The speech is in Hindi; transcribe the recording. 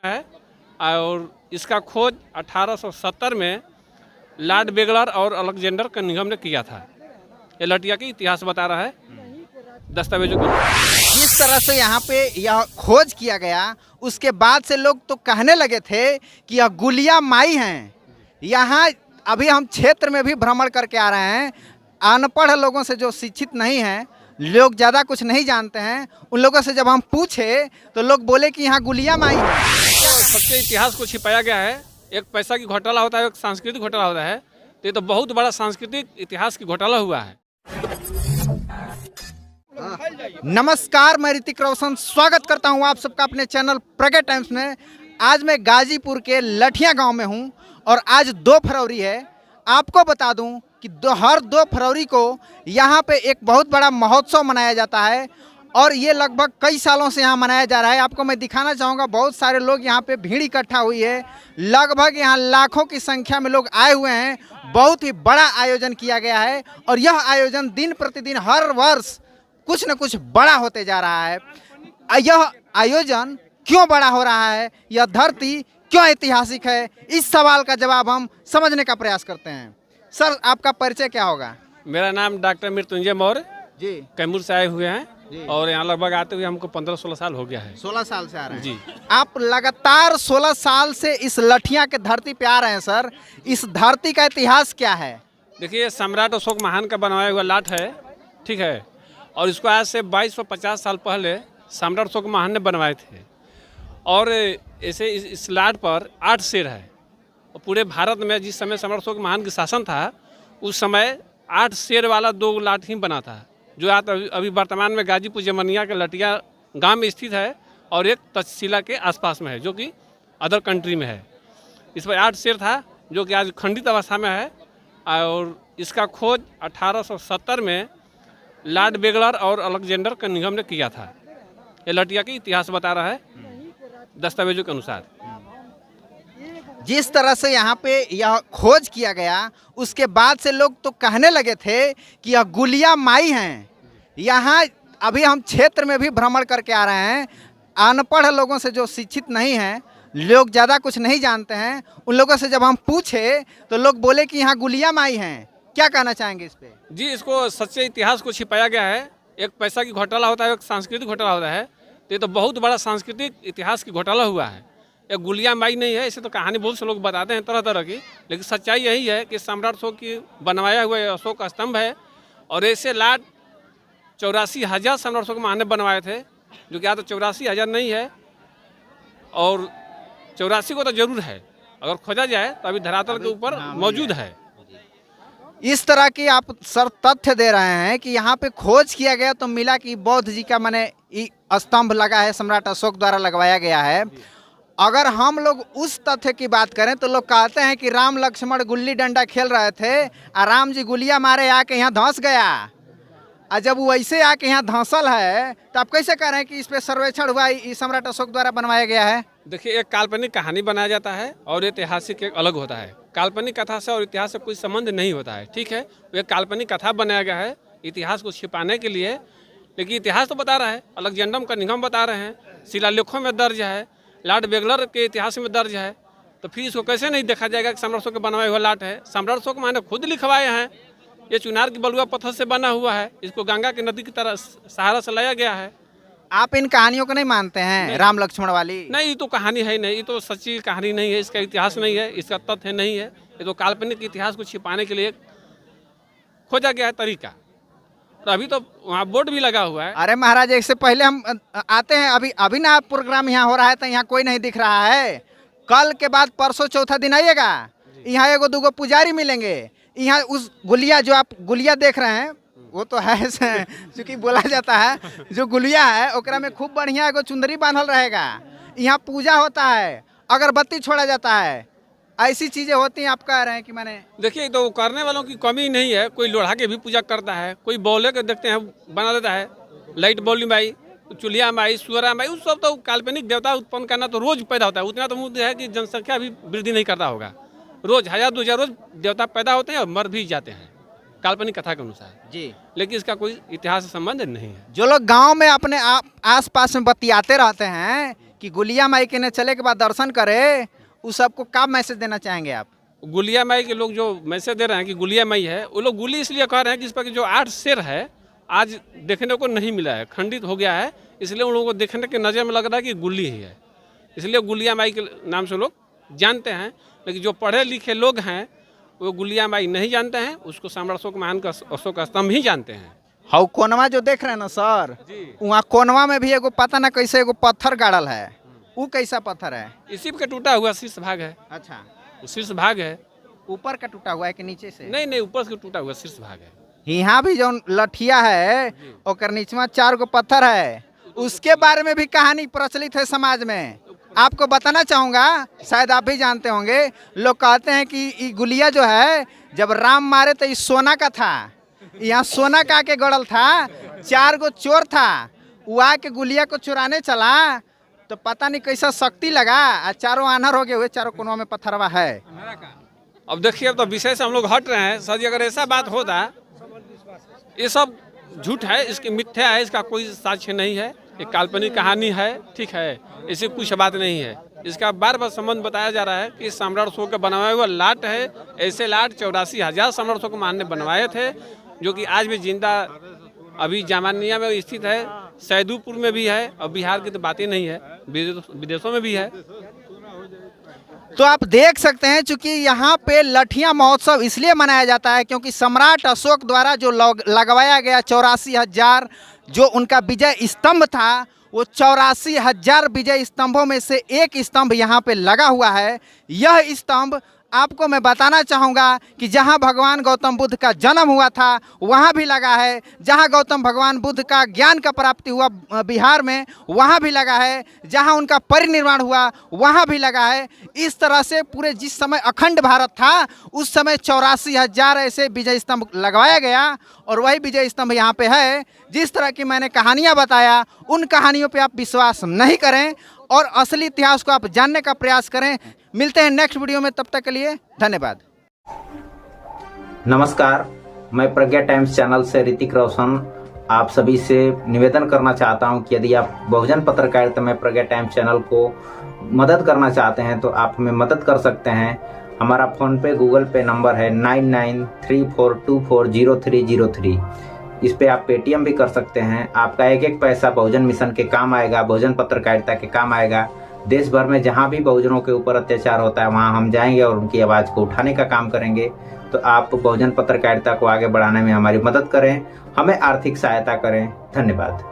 है और इसका खोज 1870 में लॉर्ड बेगलर और अलेक्जेंडर कनिंघम ने किया था। ये लटिया की इतिहास बता रहा है दस्तावेजों को। जिस तरह से यहाँ पे यह खोज किया गया उसके बाद से लोग तो कहने लगे थे कि यह गुलिया माई हैं। यहाँ अभी हम क्षेत्र में भी भ्रमण करके आ रहे हैं। अनपढ़ लोगों से, जो शिक्षित नहीं हैं, लोग ज़्यादा कुछ नहीं जानते हैं, उन लोगों से जब हम पूछे तो लोग बोले कि यहाँ गुलिया माई है। तो सबसे इतिहास को छिपाया गया है। एक पैसा की घोटाला होता है, एक सांस्कृतिक घोटाला होता है। तो ये तो बहुत बड़ा सांस्कृतिक इतिहास की घोटाला हुआ है। नमस्कार, मैं ऋतिक रोशन स्वागत करता हूं आप सबका अपने चैनल प्रगट टाइम्स में। आज मैं गाजीपुर के लठिया गांव में हूं और आज 2 फरवरी है। आपको बता दूं कि हर 2 फरवरी को यहां पे एक बहुत बड़ा महोत्सव मनाया जाता है और ये लगभग कई सालों से यहाँ मनाया जा रहा है। आपको मैं दिखाना चाहूँगा, बहुत सारे लोग यहाँ पे भीड़ इकट्ठा हुई है। लगभग यहाँ लाखों की संख्या में लोग आए हुए हैं। बहुत ही बड़ा आयोजन किया गया है और यह आयोजन दिन प्रतिदिन हर वर्ष कुछ न कुछ बड़ा होते जा रहा है। यह आयोजन क्यों बड़ा हो रहा है, यह धरती क्यों ऐतिहासिक है, इस सवाल का जवाब हम समझने का प्रयास करते हैं। सर, आपका परिचय क्या होगा? मेरा नाम डॉक्टर मृत्युंजय मौर्य जी। कैमूर से आए हुए हैं और यहाँ लगभग आते हुए हमको 15-16 साल हो गया है। 16 साल से आ रहे हैं जी। आप लगातार 16 साल से इस लठिया के धरती पे आ रहे हैं। सर, इस धरती का इतिहास क्या है? देखिए, सम्राट अशोक महान का बनाया हुआ लाट है, ठीक है। और इसको आज से 2250 साल पहले सम्राट अशोक महान ने बनवाए थे। और ऐसे इस लाट पर 8 शेर है। और पूरे भारत में जिस समय सम्राट अशोक महान का शासन था, उस समय 8 शेर वाला 2 लाट ही बना था, जो आज अभी वर्तमान में गाजीपुर जमनिया के लटिया गांव में स्थित है और एक तक्षशिला के आसपास में है, जो कि अदर कंट्री में है। इस पर 8 शेर था, जो कि आज खंडित अवस्था में है। और इसका खोज 1870 में लॉर्ड बेगलर और अलेक्जेंडर कनिंघम ने किया था। ये लटिया की इतिहास बता रहा है दस्तावेजों के अनुसार। जिस तरह से यहाँ पे यह खोज किया गया उसके बाद से लोग तो कहने लगे थे कि यह गुलिया माई हैं। यहाँ अभी हम क्षेत्र में भी भ्रमण करके आ रहे हैं। अनपढ़ लोगों से, जो शिक्षित नहीं हैं, लोग ज़्यादा कुछ नहीं जानते हैं, उन लोगों से जब हम पूछे तो लोग बोले कि यहाँ गुलिया माई हैं। क्या कहना चाहेंगे इस पे? जी, इसको सच्चे इतिहास को छिपाया गया है। एक पैसा की घोटाला होता है, एक सांस्कृतिक घोटाला होता है। तो ये तो बहुत बड़ा सांस्कृतिक इतिहास की घोटाला हुआ है। एक गुलिया माई नहीं है। ऐसे तो कहानी बहुत से लोग बताते हैं तरह तरह की, लेकिन सच्चाई यही है कि सम्राट अशोक की बनवाया हुआ अशोक स्तंभ है। और ऐसे लाट 84,000 सम्राट अशोक महान ने बनवाए थे, जो कि आज तो 84,000 नहीं है। और 84 को तो जरूर है, अगर खोजा जाए तो अभी धरातल के ऊपर मौजूद है। इस तरह की आप सर तथ्य दे रहे हैं कि यहाँ पे खोज किया गया तो मिला कि बौद्ध जी का माने स्तंभ लगा है, सम्राट अशोक द्वारा लगवाया गया है। अगर हम लोग उस तथ्य की बात करें तो लोग कहते हैं कि राम लक्ष्मण गुल्ली डंडा खेल रहे थे और राम जी गुलिया मारे आके यहाँ धंस गया। और जब वो ऐसे आके यहाँ धंसल है तो आप कैसे कह रहे हैं कि इस पे सर्वेक्षण हुआ, इस सम्राट अशोक द्वारा बनवाया गया है? देखिए, एक काल्पनिक कहानी बनाया जाता है और ऐतिहासिक एक अलग होता है। काल्पनिक कथा से और इतिहास से कोई संबंध नहीं होता है, ठीक है। एक काल्पनिक कथा बनाया गया है इतिहास को छिपाने के लिए, लेकिन इतिहास तो बता रहा है, अलेक्जेंडर कनिंघम बता रहे हैं, शिलालेखों में दर्ज है, लॉर्ड बेगलर के इतिहास में दर्ज है। तो फिर इसको कैसे नहीं देखा जाएगा कि सम्राट अशोक के बनवाया हुआ लाट है? सम्राट अशोक मैंने खुद लिखवाए हैं। ये चुनार की बलुआ पत्थर से बना हुआ है। इसको गंगा की नदी की तरह सहारा से लाया गया है। आप इन कहानियों को नहीं मानते हैं? राम लक्ष्मण वाली नहीं, ये तो कहानी है नहीं, ये तो सच्ची कहानी नहीं है, इसका इतिहास नहीं है, इसका तथ्य नहीं है। ये तो काल्पनिक इतिहास को छिपाने के लिए खोजा गया है तरीका। तो अभी तो वहाँ बोर्ड भी लगा हुआ है। अरे महाराज, इससे पहले हम आते हैं। अभी ना प्रोग्राम यहाँ हो रहा है तो यहाँ कोई नहीं दिख रहा है। कल के बाद परसों चौथा दिन आइएगा, यहाँ 1-2 पुजारी मिलेंगे। यहाँ उस गुलिया, जो आप गुलिया देख रहे हैं, वो तो है क्योंकि बोला जाता है जो गुलिया है ओकरा में खूब बढ़िया एगो चुंदरी बांधल रहेगा। यहाँ पूजा होता है, अगरबत्ती छोड़ा जाता है, ऐसी चीजें होती हैं। आप कह रहे हैं कि मैंने देखिए, तो करने वालों की कमी नहीं है। कोई लोढ़ा के भी पूजा करता है, कोई बौले के देखते हैं बना लेता है, लाइट बौली माई, चुलिया माई, सुअरा माई, उस सब तो काल्पनिक देवता उत्पन्न करना तो रोज पैदा होता है। उतना तो मुद्दा है कि जनसंख्या भी वृद्धि नहीं करता होगा। रोज 1000-2000 रोज देवता पैदा होते हैं और मर भी जाते हैं, काल्पनिक कथा के अनुसार जी। लेकिन इसका कोई इतिहास से संबंध नहीं है। जो लोग गांव में अपने आस पास में बतियाते रहते हैं कि गुलिया माई के ने चले के बाद दर्शन करे, उस सबको क्या मैसेज देना चाहेंगे आप? गुलिया माई के लोग जो मैसेज दे रहे हैं कि गुलिया माई है, वो लोग गुली इसलिए कह रहे हैं कि इस पर कि जो 8 शेर है आज देखने को नहीं मिला है, खंडित हो गया है, इसलिए उन लोगों को देखने के नज़र में लग रहा है कि गुल्ली ही है, इसलिए गुलिया माई के नाम से लोग जानते हैं। लेकिन जो पढ़े लिखे लोग हैं वो गुलिया माई नहीं जानते हैं, उसको सम्राट अशोक महान का अशोक स्तंभ ही जानते हैं। हाउ कोनवा जो देख रहे हैं ना सर, वहाँ कोनवा में भी एगो पता ना कैसे एगो पत्थर गाड़ल है, वो कैसा पत्थर है? इसी के टूटा हुआ शीर्ष भाग है। अच्छा, वो शीर्ष भाग है, ऊपर का टूटा हुआ है कि नीचे से? नहीं नहीं, ऊपर से टूटा हुआ शीर्ष भाग है। यहाँ भी जो लठिया है और नीचे 4 गो पत्थर है, उसके बारे में भी कहानी प्रचलित है समाज में। आपको बताना चाहूँगा, शायद आप भी जानते होंगे, लोग कहते हैं कि ये गुलिया जो है जब राम मारे तो ये सोना का था, यहाँ सोना का के गड़ल था, 4 गो चोर था, वो आके गुलिया को चुराने चला तो पता नहीं कैसा शक्ति लगा, चारों आनर हो गए हुए, चारों कोनों में पत्थरवा है। अब देखिए, अब तो विषय से हम लोग हट रहे हैं सर जी। अगर ऐसा बात होता, ये सब झूठ है, इसकी मिथ्या है, इसका कोई साक्ष्य नहीं है, एक काल्पनिक कहानी है, ठीक है, इससे कुछ बात नहीं है। इसका बार बार संबंध बताया जा रहा है कि सम्राट अशोक का बनवाया हुआ लाट है। ऐसे लाट 84,000 सम्राट अशोक महान ने बनवाए थे, जो कि आज भी जिंदा अभी जामानिया में स्थित है, सैदुपुर में भी है, और बिहार की तो बात ही नहीं है, विदेशों में भी है। तो आप देख सकते हैं, चूंकि यहाँ पे लठिया महोत्सव इसलिए मनाया जाता है क्योंकि सम्राट अशोक द्वारा जो लगवाया गया 84,000 जो उनका विजय स्तंभ था, वो 84,000 विजय स्तंभों में से एक स्तंभ यहाँ पे लगा हुआ है। यह स्तंभ आपको मैं बताना चाहूँगा कि जहाँ भगवान गौतम बुद्ध का जन्म हुआ था वहाँ भी लगा है, जहाँ गौतम भगवान बुद्ध का ज्ञान का प्राप्ति हुआ बिहार में वहाँ भी लगा है, जहाँ उनका परिनिर्वाण हुआ वहाँ भी लगा है। इस तरह से पूरे जिस समय अखंड भारत था उस समय 84,000 ऐसे विजय स्तंभ लगवाया गया, और वही विजय स्तंभ यहाँ पे है। जिस तरह की मैंने कहानियाँ बताया, उन कहानियों पे आप विश्वास नहीं करें और असली इतिहास को आप जानने का प्रयास करें। मिलते हैं नेक्स्ट वीडियो में, तब तक के लिए धन्यवाद। नमस्कार, मैं प्रज्ञा टाइम्स चैनल से ऋतिक रोशन आप सभी से निवेदन करना चाहता हूं कि यदि आप बहुजन पत्रकारिता में प्रज्ञा टाइम्स चैनल को मदद करना चाहते हैं तो आप हमें मदद कर सकते हैं। हमारा फ़ोन पे गूगल पे नंबर है 9934240303। इस पे आप पेटीएम भी कर सकते हैं। आपका एक एक पैसा बहुजन मिशन के काम आएगा, बहुजन पत्रकारिता के काम आएगा। देश भर में जहाँ भी बहुजनों के ऊपर अत्याचार होता है वहाँ हम जाएंगे और उनकी आवाज़ को उठाने का काम करेंगे। तो आप बहुजन पत्रकारिता को आगे बढ़ाने में हमारी मदद करें, हमें आर्थिक सहायता करें। धन्यवाद।